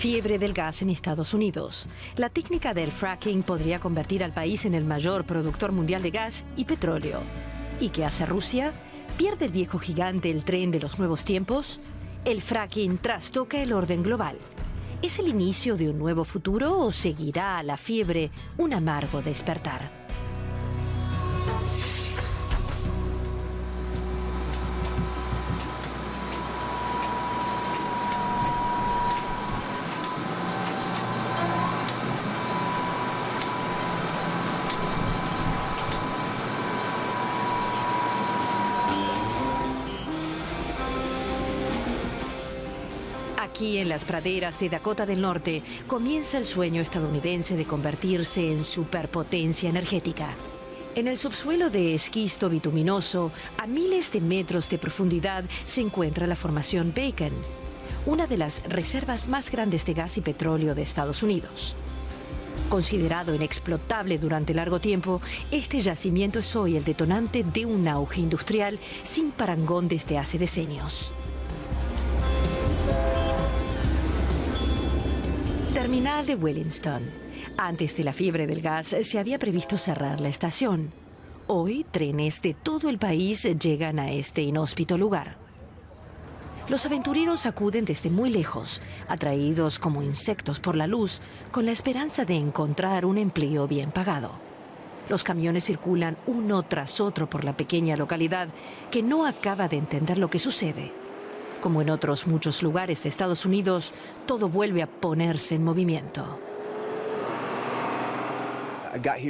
Fiebre del gas en Estados Unidos. La técnica del fracking podría convertir al país en el mayor productor mundial de gas y petróleo. ¿Y qué hace Rusia? ¿Pierde el viejo gigante el tren de los nuevos tiempos? El fracking trastoca el orden global. ¿Es el inicio de un nuevo futuro o seguirá a la fiebre un amargo despertar? Aquí en las praderas de Dakota del Norte comienza el sueño estadounidense de convertirse en superpotencia energética. En el subsuelo de esquisto bituminoso, a miles de metros de profundidad, se encuentra la formación Bacon, una de las reservas más grandes de gas y petróleo de Estados Unidos. Considerado inexplotable durante largo tiempo, este yacimiento es hoy el detonante de un auge industrial sin parangón desde hace decenios. Terminal de Williston. Antes de la fiebre del gas se había previsto cerrar la estación. Hoy, trenes de todo el país llegan a este inhóspito lugar. Los aventureros acuden desde muy lejos, atraídos como insectos por la luz, con la esperanza de encontrar un empleo bien pagado. Los camiones circulan uno tras otro por la pequeña localidad que no acaba de entender lo que sucede. Como en otros muchos lugares de Estados Unidos, todo vuelve a ponerse en movimiento.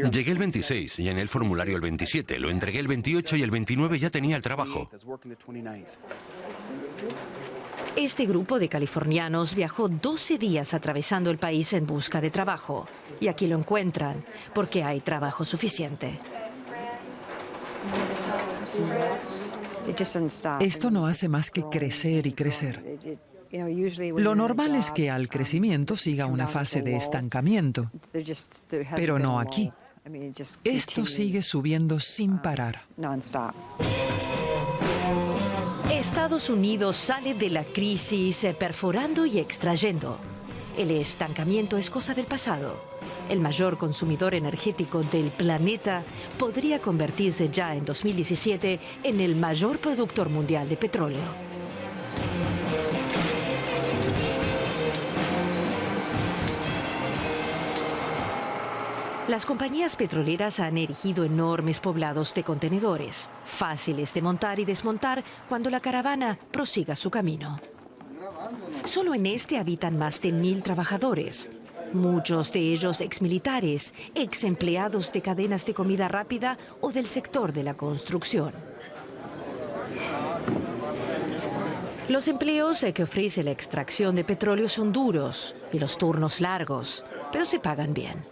Llegué el 26, llené el formulario el 27, lo entregué el 28 y el 29 ya tenía el trabajo. Este grupo de californianos viajó 12 días atravesando el país en busca de trabajo. Y aquí lo encuentran, porque hay trabajo suficiente. Esto no hace más que crecer y crecer. Lo normal es que al crecimiento siga una fase de estancamiento, pero no aquí. Esto sigue subiendo sin parar. Estados Unidos sale de la crisis perforando y extrayendo. El estancamiento es cosa del pasado. El mayor consumidor energético del planeta podría convertirse ya en 2017 en el mayor productor mundial de petróleo. Las compañías petroleras han erigido enormes poblados de contenedores, fáciles de montar y desmontar cuando la caravana prosiga su camino. Solo en este habitan más de 1,000 trabajadores. Muchos de ellos exmilitares, exempleados de cadenas de comida rápida o del sector de la construcción. Los empleos que ofrece la extracción de petróleo son duros y los turnos largos, pero se pagan bien.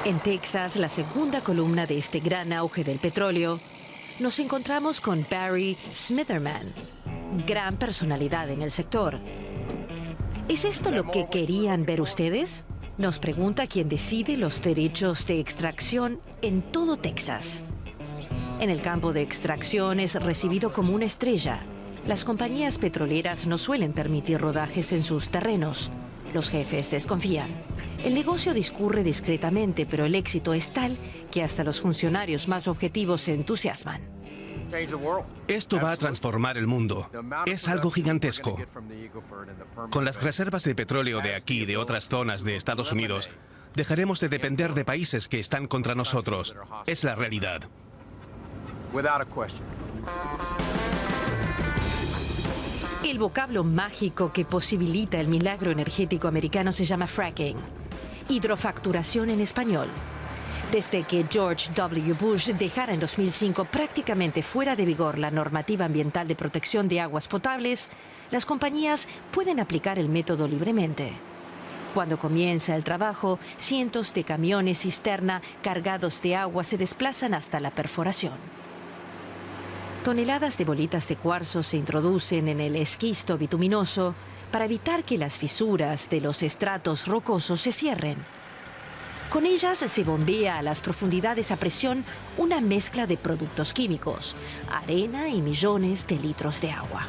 En Texas, la segunda columna de este gran auge del petróleo, nos encontramos con Barry Smitherman, gran personalidad en el sector. ¿Es esto lo que querían ver ustedes? Nos pregunta quien decide los derechos de extracción en todo Texas. En el campo de extracción es recibido como una estrella. Las compañías petroleras no suelen permitir rodajes en sus terrenos. Los jefes desconfían. El negocio discurre discretamente, pero el éxito es tal que hasta los funcionarios más objetivos se entusiasman. Esto va a transformar el mundo. Es algo gigantesco. Con las reservas de petróleo de aquí y de otras zonas de Estados Unidos, dejaremos de depender de países que están contra nosotros. Es la realidad. El vocablo mágico que posibilita el milagro energético americano se llama fracking, hidrofacturación en español. Desde que George W. Bush dejara en 2005 prácticamente fuera de vigor la normativa ambiental de protección de aguas potables, las compañías pueden aplicar el método libremente. Cuando comienza el trabajo, cientos de camiones cisterna cargados de agua se desplazan hasta la perforación. Toneladas de bolitas de cuarzo se introducen en el esquisto bituminoso para evitar que las fisuras de los estratos rocosos se cierren. Con ellas se bombea a las profundidades a presión una mezcla de productos químicos, arena y millones de litros de agua.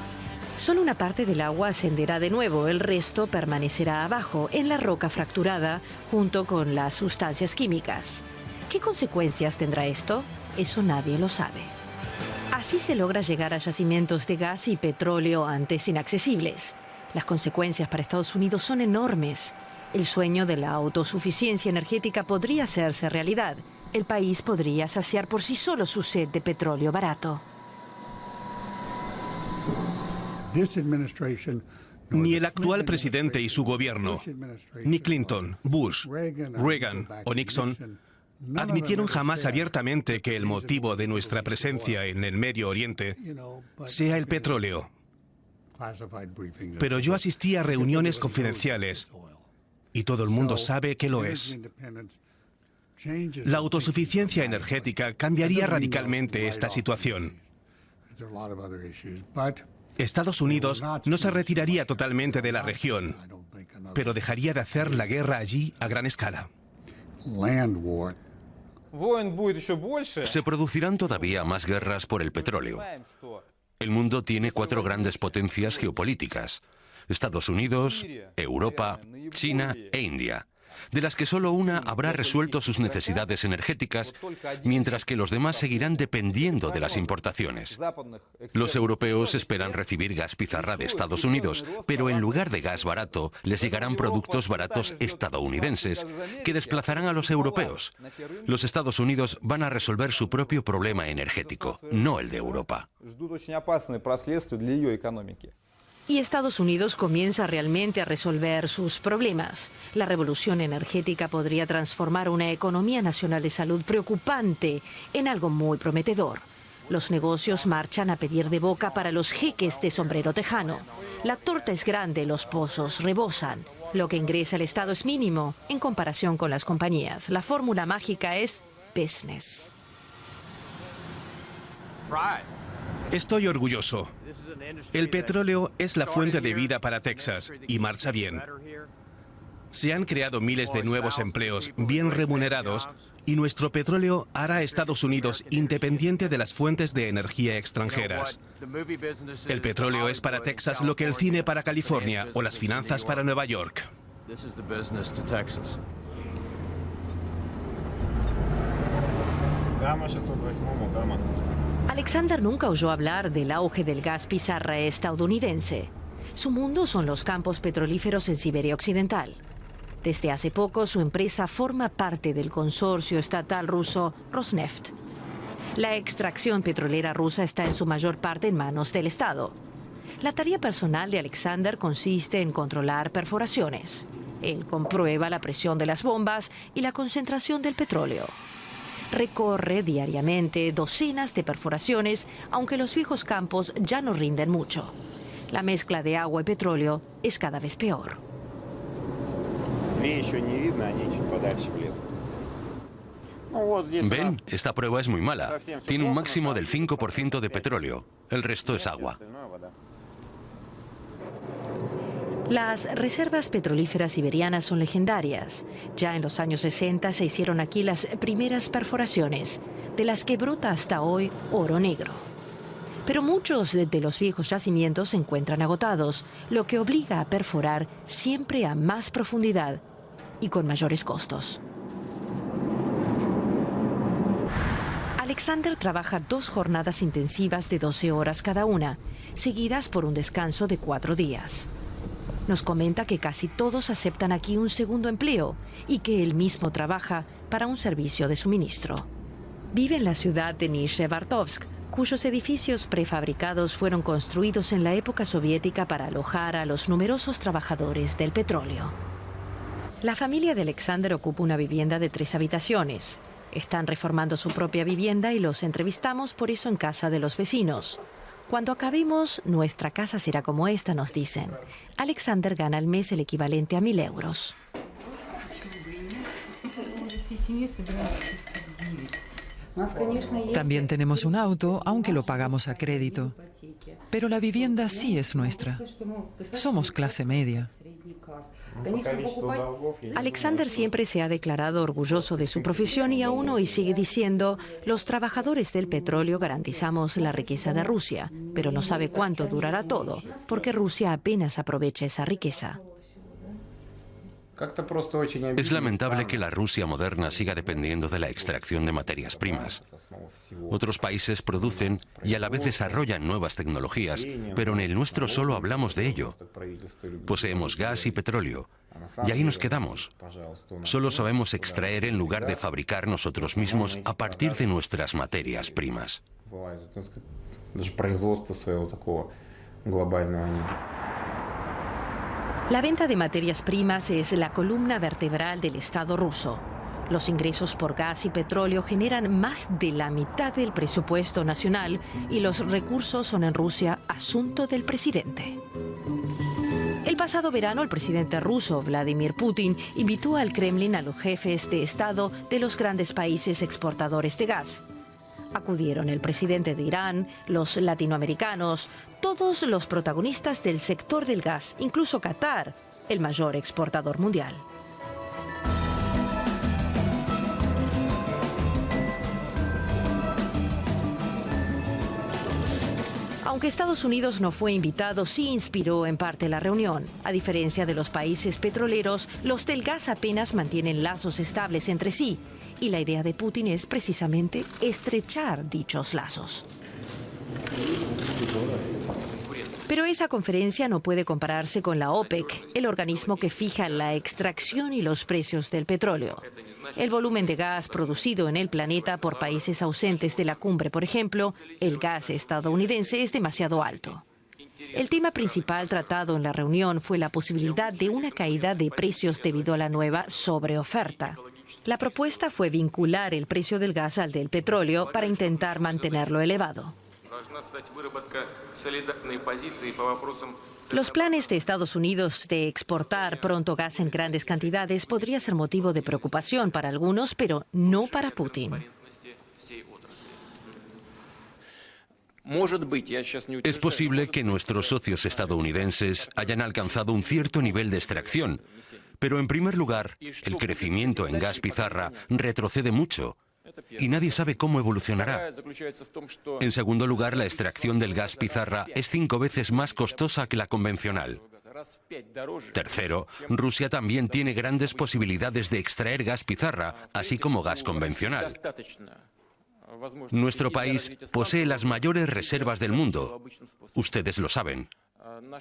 Solo una parte del agua ascenderá de nuevo, el resto permanecerá abajo, en la roca fracturada, junto con las sustancias químicas. ¿Qué consecuencias tendrá esto? Eso nadie lo sabe. Así se logra llegar a yacimientos de gas y petróleo antes inaccesibles. Las consecuencias para Estados Unidos son enormes. El sueño de la autosuficiencia energética podría hacerse realidad. El país podría saciar por sí solo su sed de petróleo barato. Ni el actual presidente y su gobierno, ni Clinton, Bush, Reagan o Nixon, admitieron jamás abiertamente que el motivo de nuestra presencia en el Medio Oriente sea el petróleo. Pero yo asistí a reuniones confidenciales y todo el mundo sabe que lo es. La autosuficiencia energética cambiaría radicalmente esta situación. Estados Unidos no se retiraría totalmente de la región, pero dejaría de hacer la guerra allí a gran escala. Se producirán todavía más guerras por el petróleo. El mundo tiene 4 grandes potencias geopolíticas: Estados Unidos, Europa, China e India, de las que solo una habrá resuelto sus necesidades energéticas, mientras que los demás seguirán dependiendo de las importaciones. Los europeos esperan recibir gas pizarra de Estados Unidos, pero en lugar de gas barato, les llegarán productos baratos estadounidenses que desplazarán a los europeos. Los Estados Unidos van a resolver su propio problema energético, no el de Europa. Y Estados Unidos comienza realmente a resolver sus problemas. La revolución energética podría transformar una economía nacional de salud preocupante en algo muy prometedor. Los negocios marchan a pedir de boca para los jeques de sombrero tejano. La torta es grande, los pozos rebosan. Lo que ingresa al Estado es mínimo en comparación con las compañías. La fórmula mágica es business. Estoy orgulloso. El petróleo es la fuente de vida para Texas y marcha bien. Se han creado miles de nuevos empleos bien remunerados y nuestro petróleo hará a Estados Unidos independiente de las fuentes de energía extranjeras. El petróleo es para Texas lo que el cine para California o las finanzas para Nueva York. Alexander nunca oyó hablar del auge del gas pizarra estadounidense. Su mundo son los campos petrolíferos en Siberia Occidental. Desde hace poco, su empresa forma parte del consorcio estatal ruso Rosneft. La extracción petrolera rusa está en su mayor parte en manos del Estado. La tarea personal de Alexander consiste en controlar perforaciones. Él comprueba la presión de las bombas y la concentración del petróleo. Recorre diariamente docenas de perforaciones, aunque los viejos campos ya no rinden mucho. La mezcla de agua y petróleo es cada vez peor. ¿Ven? Esta prueba es muy mala. Tiene un máximo del 5% de petróleo. El resto es agua. Las reservas petrolíferas siberianas son legendarias. Ya en los años 60 se hicieron aquí las primeras perforaciones, de las que brota hasta hoy oro negro. Pero muchos de los viejos yacimientos se encuentran agotados, lo que obliga a perforar siempre a más profundidad y con mayores costos. Alexander trabaja 2 jornadas intensivas de 12 horas cada una, seguidas por un descanso de 4 días. Nos comenta que casi todos aceptan aquí un segundo empleo y que él mismo trabaja para un servicio de suministro. Vive en la ciudad de Nizhnevartovsk, cuyos edificios prefabricados fueron construidos en la época soviética para alojar a los numerosos trabajadores del petróleo. La familia de Alexander ocupa una vivienda de 3 habitaciones. Están reformando su propia vivienda y los entrevistamos por eso en casa de los vecinos. Cuando acabemos, nuestra casa será como esta, nos dicen. Alexander gana al mes el equivalente a 1.000 euros. También tenemos un auto, aunque lo pagamos a crédito. Pero la vivienda sí es nuestra. Somos clase media. Alexander siempre se ha declarado orgulloso de su profesión y aún hoy sigue diciendo: los trabajadores del petróleo garantizamos la riqueza de Rusia, pero no sabe cuánto durará todo, porque Rusia apenas aprovecha esa riqueza. Es lamentable que la Rusia moderna siga dependiendo de la extracción de materias primas. Otros países producen y a la vez desarrollan nuevas tecnologías, pero en el nuestro solo hablamos de ello. Poseemos gas y petróleo, y ahí nos quedamos. Solo sabemos extraer en lugar de fabricar nosotros mismos a partir de nuestras materias primas. La venta de materias primas es la columna vertebral del Estado ruso. Los ingresos por gas y petróleo generan más de la mitad del presupuesto nacional y los recursos son en Rusia asunto del presidente. El pasado verano, el presidente ruso, Vladimir Putin, invitó al Kremlin a los jefes de Estado de los grandes países exportadores de gas. Acudieron el presidente de Irán, los latinoamericanos, todos los protagonistas del sector del gas, incluso Qatar, el mayor exportador mundial. Aunque Estados Unidos no fue invitado, sí inspiró en parte la reunión. A diferencia de los países petroleros, los del gas apenas mantienen lazos estables entre sí. Y la idea de Putin es precisamente estrechar dichos lazos. Pero esa conferencia no puede compararse con la OPEC, el organismo que fija la extracción y los precios del petróleo. El volumen de gas producido en el planeta por países ausentes de la cumbre, por ejemplo, el gas estadounidense, es demasiado alto. El tema principal tratado en la reunión fue la posibilidad de una caída de precios debido a la nueva sobreoferta. La propuesta fue vincular el precio del gas al del petróleo para intentar mantenerlo elevado. Los planes de Estados Unidos de exportar pronto gas en grandes cantidades podría ser motivo de preocupación para algunos, pero no para Putin. Es posible que nuestros socios estadounidenses hayan alcanzado un cierto nivel de extracción, pero en primer lugar, el crecimiento en gas pizarra retrocede mucho y nadie sabe cómo evolucionará. En segundo lugar, la extracción del gas pizarra es 5 veces más costosa que la convencional. Tercero, Rusia también tiene grandes posibilidades de extraer gas pizarra, así como gas convencional. Nuestro país posee las mayores reservas del mundo. Ustedes lo saben.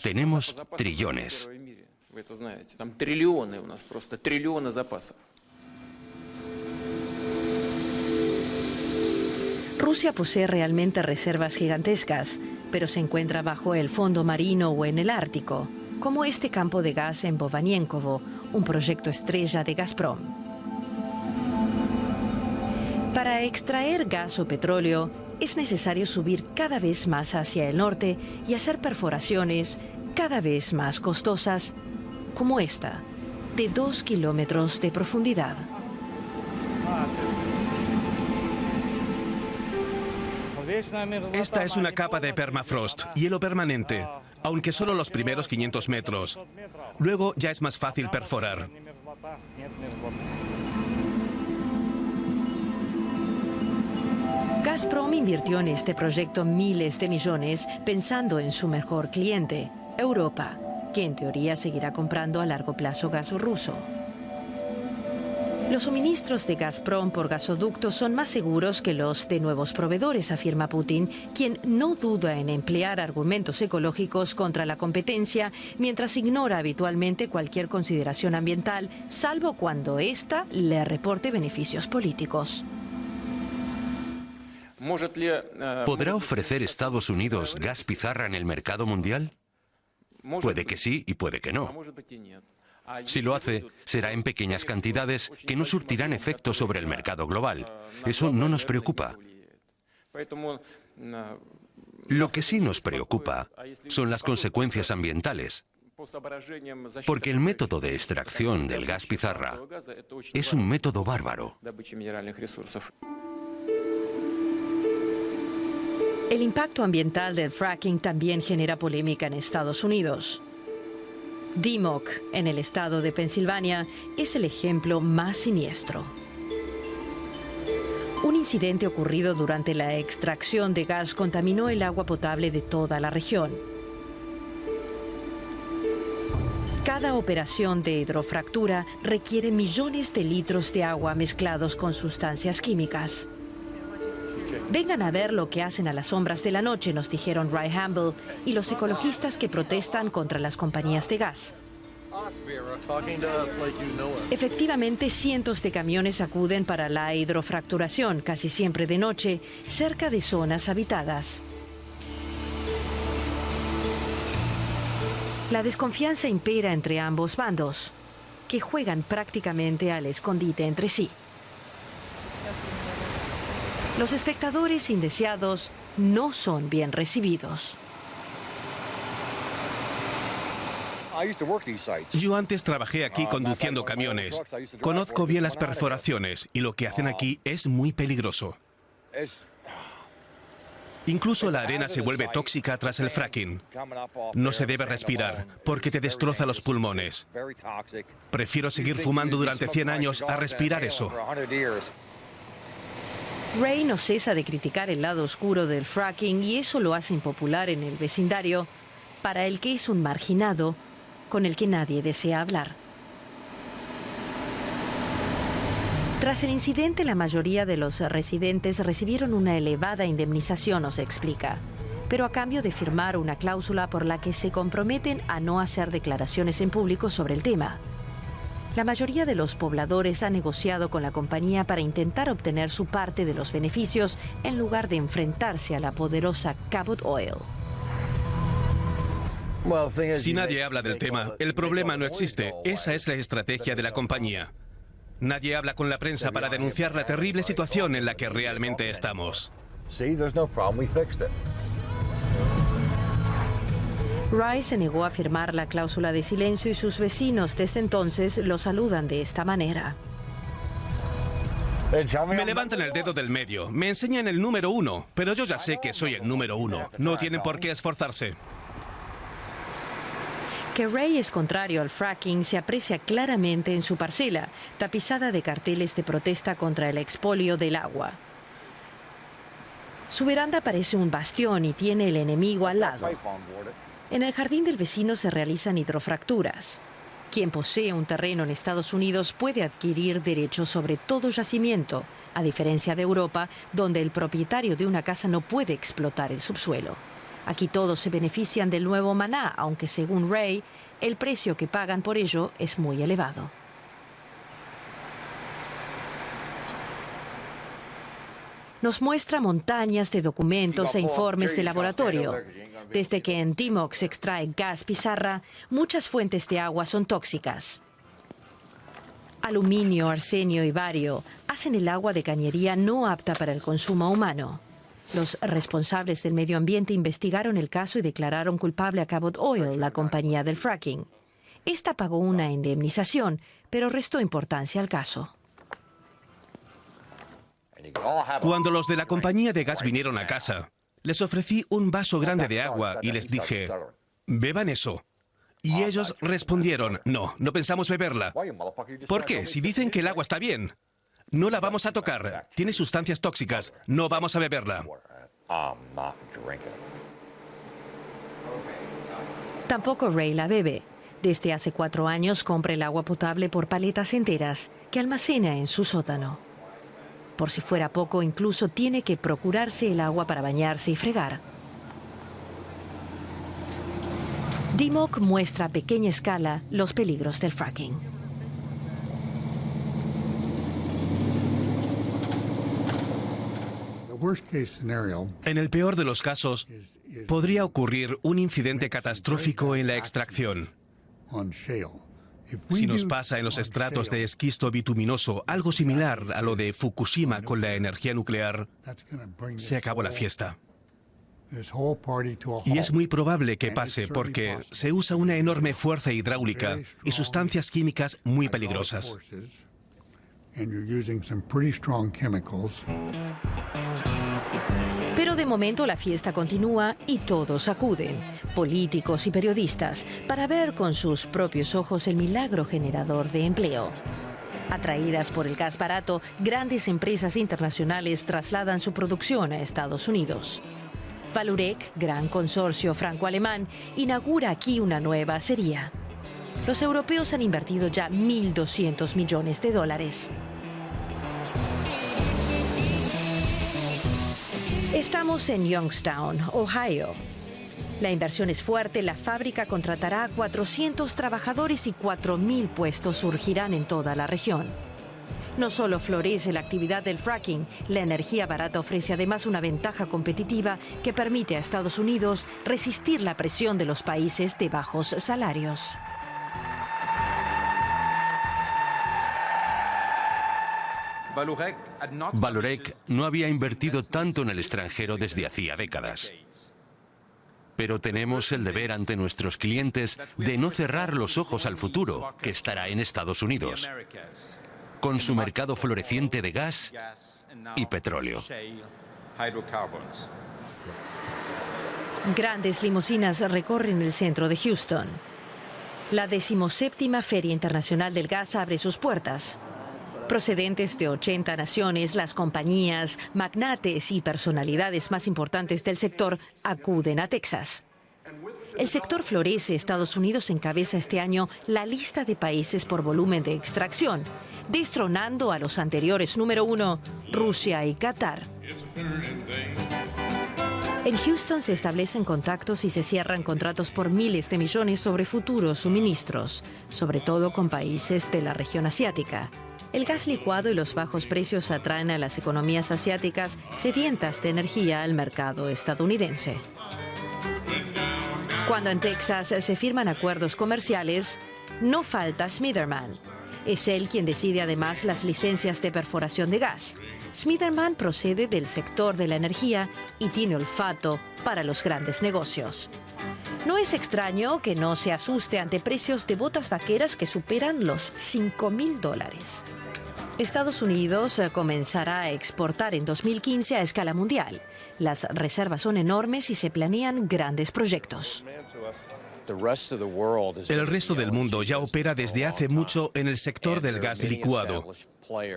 Tenemos trillones. Rusia posee realmente reservas gigantescas, pero se encuentra bajo el fondo marino o en el Ártico, como este campo de gas en Bovanienkovo, un proyecto estrella de Gazprom. Para extraer gas o petróleo, es necesario subir cada vez más hacia el norte y hacer perforaciones cada vez más costosas, como esta, de 2 kilómetros de profundidad. Esta es una capa de permafrost, hielo permanente, aunque solo los primeros 500 metros. Luego ya es más fácil perforar. Gazprom invirtió en este proyecto miles de millones pensando en su mejor cliente, Europa, que en teoría seguirá comprando a largo plazo gas ruso. Los suministros de Gazprom por gasoductos son más seguros que los de nuevos proveedores, afirma Putin, quien no duda en emplear argumentos ecológicos contra la competencia, mientras ignora habitualmente cualquier consideración ambiental, salvo cuando ésta le reporte beneficios políticos. ¿Podrá ofrecer Estados Unidos gas pizarra en el mercado mundial? Puede que sí y puede que no. Si lo hace, será en pequeñas cantidades que no surtirán efecto sobre el mercado global. Eso no nos preocupa. Lo que sí nos preocupa son las consecuencias ambientales, porque el método de extracción del gas pizarra es un método bárbaro. El impacto ambiental del fracking también genera polémica en Estados Unidos. DeMock, en el estado de Pensilvania, es el ejemplo más siniestro. Un incidente ocurrido durante la extracción de gas contaminó el agua potable de toda la región. Cada operación de hidrofractura requiere millones de litros de agua mezclados con sustancias químicas. Vengan a ver lo que hacen a las sombras de la noche, nos dijeron Ray Hamble y los ecologistas que protestan contra las compañías de gas. Efectivamente, cientos de camiones acuden para la hidrofracturación, casi siempre de noche, cerca de zonas habitadas. La desconfianza impera entre ambos bandos, que juegan prácticamente al escondite entre sí. Los espectadores indeseados no son bien recibidos. Yo antes trabajé aquí conduciendo camiones. Conozco bien las perforaciones y lo que hacen aquí es muy peligroso. Incluso la arena se vuelve tóxica tras el fracking. No se debe respirar porque te destroza los pulmones. Prefiero seguir fumando durante 100 años a respirar eso. Ray no cesa de criticar el lado oscuro del fracking y eso lo hace impopular en el vecindario, para el que es un marginado con el que nadie desea hablar. Tras el incidente, la mayoría de los residentes recibieron una elevada indemnización, nos explica, pero a cambio de firmar una cláusula por la que se comprometen a no hacer declaraciones en público sobre el tema. La mayoría de los pobladores ha negociado con la compañía para intentar obtener su parte de los beneficios en lugar de enfrentarse a la poderosa Cabot Oil. Si nadie habla del tema, el problema no existe. Esa es la estrategia de la compañía. Nadie habla con la prensa para denunciar la terrible situación en la que realmente estamos. Rice se negó a firmar la cláusula de silencio y sus vecinos desde entonces lo saludan de esta manera. Me levantan el dedo del medio, me enseñan el número 1, pero yo ya sé que soy el número 1. No tienen por qué esforzarse. Que Ray es contrario al fracking se aprecia claramente en su parcela, tapizada de carteles de protesta contra el expolio del agua. Su veranda parece un bastión y tiene el enemigo al lado. En el jardín del vecino se realizan hidrofracturas. Quien posee un terreno en Estados Unidos puede adquirir derechos sobre todo yacimiento, a diferencia de Europa, donde el propietario de una casa no puede explotar el subsuelo. Aquí todos se benefician del nuevo maná, aunque según Ray, el precio que pagan por ello es muy elevado. Nos muestra montañas de documentos e informes de laboratorio. Desde que en DeMock se extrae gas pizarra, muchas fuentes de agua son tóxicas. Aluminio, arsenio y bario hacen el agua de cañería no apta para el consumo humano. Los responsables del medio ambiente investigaron el caso y declararon culpable a Cabot Oil, la compañía del fracking. Esta pagó una indemnización, pero restó importancia al caso. Cuando los de la compañía de gas vinieron a casa, les ofrecí un vaso grande de agua y les dije, beban eso. Y ellos respondieron, no pensamos beberla. ¿Por qué? Si dicen que el agua está bien. No la vamos a tocar. Tiene sustancias tóxicas. No vamos a beberla. Tampoco Ray la bebe. Desde hace 4 años compra el agua potable por paletas enteras que almacena en su sótano. Por si fuera poco, incluso tiene que procurarse el agua para bañarse y fregar. DeMock muestra a pequeña escala los peligros del fracking. En el peor de los casos, podría ocurrir un incidente catastrófico en la extracción. Si nos pasa en los estratos de esquisto bituminoso algo similar a lo de Fukushima con la energía nuclear, se acabó la fiesta. Y es muy probable que pase porque se usa una enorme fuerza hidráulica y sustancias químicas muy peligrosas. Pero de momento la fiesta continúa y todos acuden, políticos y periodistas, para ver con sus propios ojos el milagro generador de empleo. Atraídas por el gas barato, grandes empresas internacionales trasladan su producción a Estados Unidos. Vallourec, gran consorcio franco-alemán, inaugura aquí una nueva acería. Los europeos han invertido ya $1.200 millones. Estamos en Youngstown, Ohio. La inversión es fuerte, la fábrica contratará a 400 trabajadores y 4.000 puestos surgirán en toda la región. No solo florece la actividad del fracking, la energía barata ofrece además una ventaja competitiva que permite a Estados Unidos resistir la presión de los países de bajos salarios. Vallourec no había invertido tanto en el extranjero desde hacía décadas. Pero tenemos el deber ante nuestros clientes de no cerrar los ojos al futuro, que estará en Estados Unidos, con su mercado floreciente de gas y petróleo. Grandes limusinas recorren el centro de Houston. La 17ª Feria Internacional del Gas abre sus puertas. Procedentes de 80 naciones, las compañías, magnates y personalidades más importantes del sector acuden a Texas. El sector florece. Estados Unidos encabeza este año la lista de países por volumen de extracción, destronando a los anteriores número 1, Rusia y Qatar. En Houston se establecen contactos y se cierran contratos por miles de millones sobre futuros suministros, sobre todo con países de la región asiática. El gas licuado y los bajos precios atraen a las economías asiáticas sedientas de energía al mercado estadounidense. Cuando en Texas se firman acuerdos comerciales, no falta Smitherman. Es él quien decide además las licencias de perforación de gas. Smitherman procede del sector de la energía y tiene olfato para los grandes negocios. No es extraño que no se asuste ante precios de botas vaqueras que superan los $5.000. Estados Unidos comenzará a exportar en 2015 a escala mundial. Las reservas son enormes y se planean grandes proyectos. El resto del mundo ya opera desde hace mucho en el sector del gas licuado.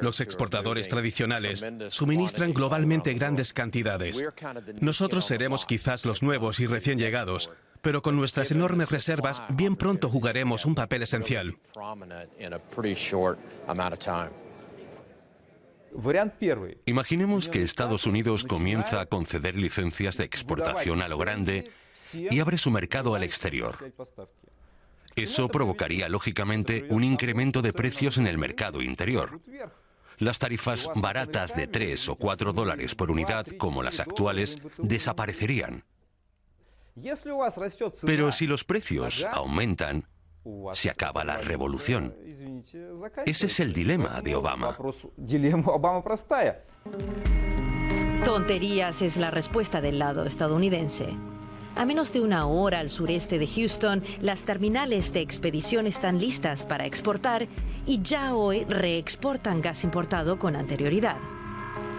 Los exportadores tradicionales suministran globalmente grandes cantidades. Nosotros seremos quizás los nuevos y recién llegados, pero con nuestras enormes reservas bien pronto jugaremos un papel esencial. Imaginemos que Estados Unidos comienza a conceder licencias de exportación a lo grande y abre su mercado al exterior. Eso provocaría, lógicamente, un incremento de precios en el mercado interior. Las tarifas baratas de $3 o $4 por unidad, como las actuales, desaparecerían. Pero si los precios aumentan, se acaba la revolución. Ese es el dilema de Obama. Tonterías es la respuesta del lado estadounidense. A menos de una hora al sureste de Houston, las terminales de expedición están listas para exportar y ya hoy reexportan gas importado con anterioridad.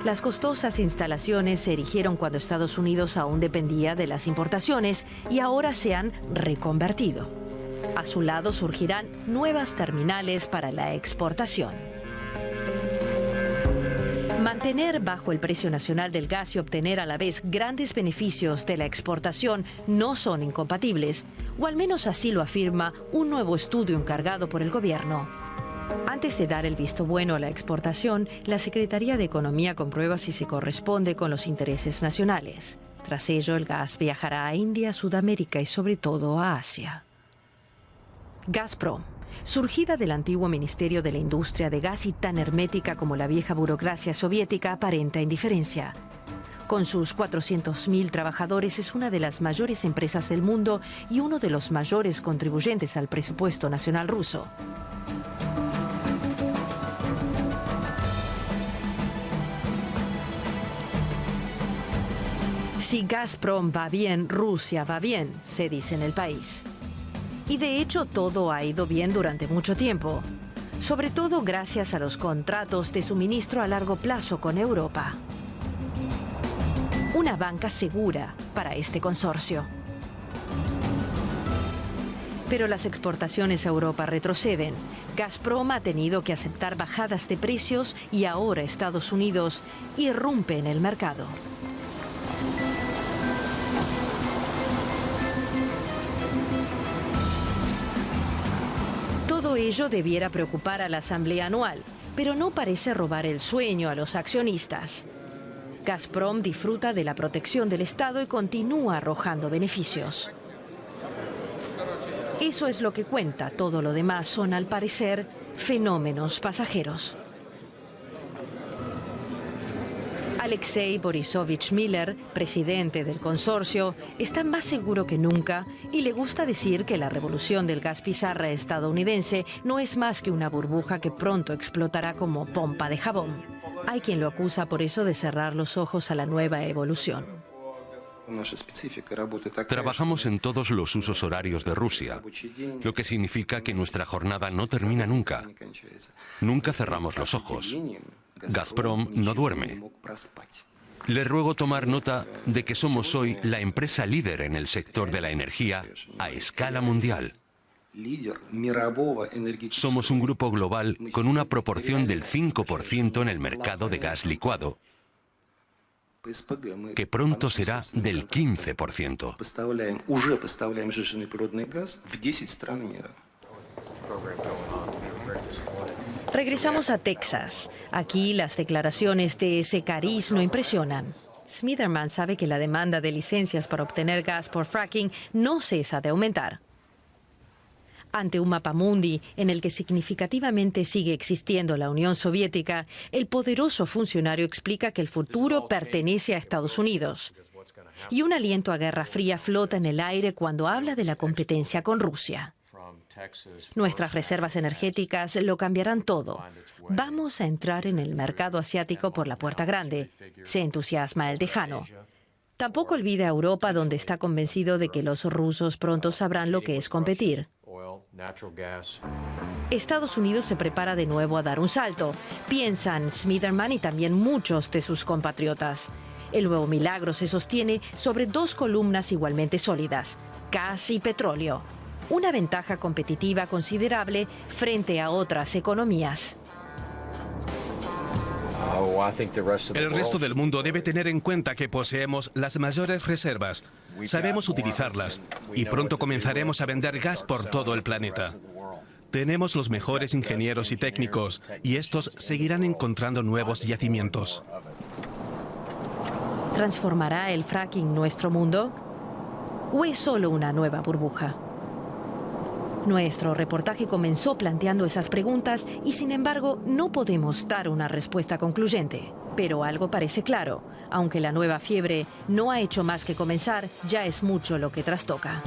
Las costosas instalaciones se erigieron cuando Estados Unidos aún dependía de las importaciones y ahora se han reconvertido. A su lado surgirán nuevas terminales para la exportación. Mantener bajo el precio nacional del gas y obtener a la vez grandes beneficios de la exportación no son incompatibles, o al menos así lo afirma un nuevo estudio encargado por el gobierno. Antes de dar el visto bueno a la exportación, la Secretaría de Economía comprueba si se corresponde con los intereses nacionales. Tras ello, el gas viajará a India, Sudamérica y sobre todo a Asia. Gazprom, surgida del antiguo Ministerio de la Industria de Gas y tan hermética como la vieja burocracia soviética, aparenta indiferencia. Con sus 400.000 trabajadores es una de las mayores empresas del mundo y uno de los mayores contribuyentes al presupuesto nacional ruso. Si Gazprom va bien, Rusia va bien, se dice en el país. Y de hecho todo ha ido bien durante mucho tiempo, sobre todo gracias a los contratos de suministro a largo plazo con Europa. una banca segura para este consorcio. Pero las exportaciones a Europa retroceden. Gazprom ha tenido que aceptar bajadas de precios y ahora Estados Unidos irrumpe en el mercado. Todo ello debiera preocupar a la Asamblea Anual, pero no parece robar el sueño a los accionistas. Gazprom disfruta de la protección del Estado y continúa arrojando beneficios. Eso es lo que cuenta, todo lo demás son, al parecer, fenómenos pasajeros. Alexei Borisovich Miller, presidente del consorcio, está más seguro que nunca y le gusta decir que la revolución del gas pizarra estadounidense no es más que una burbuja que pronto explotará como pompa de jabón. Hay quien lo acusa por eso de cerrar los ojos a la nueva evolución. Trabajamos en todos los usos horarios de Rusia, lo que significa que nuestra jornada no termina nunca. Nunca cerramos los ojos. Gazprom no duerme. Le ruego tomar nota de que somos hoy la empresa líder en el sector de la energía a escala mundial. Somos un grupo global con una proporción del 5% en el mercado de gas licuado, que pronto será del 15%. Regresamos a Texas. Aquí las declaraciones de ese cariz no impresionan. Smitherman sabe que la demanda de licencias para obtener gas por fracking no cesa de aumentar. Ante un mapamundi en el que significativamente sigue existiendo la Unión Soviética, el poderoso funcionario explica que el futuro pertenece a Estados Unidos. Y un aliento a guerra fría flota en el aire cuando habla de la competencia con Rusia. Nuestras reservas energéticas lo cambiarán todo. Vamos a entrar en el mercado asiático por la puerta grande, se entusiasma el tejano. Tampoco olvida a Europa, donde está convencido de que los rusos pronto sabrán lo que es competir. Estados Unidos se prepara de nuevo a dar un salto, piensan Smitherman y también muchos de sus compatriotas. El nuevo milagro se sostiene sobre dos columnas igualmente sólidas, gas y petróleo. Una ventaja competitiva considerable frente a otras economías. El resto del mundo debe tener en cuenta que poseemos las mayores reservas, sabemos utilizarlas y pronto comenzaremos a vender gas por todo el planeta. Tenemos los mejores ingenieros y técnicos y estos seguirán encontrando nuevos yacimientos. ¿Transformará el fracking nuestro mundo? ¿O es solo una nueva burbuja? Nuestro reportaje comenzó planteando esas preguntas y, sin embargo, no podemos dar una respuesta concluyente. Pero algo parece claro. Aunque la nueva fiebre no ha hecho más que comenzar, ya es mucho lo que trastoca.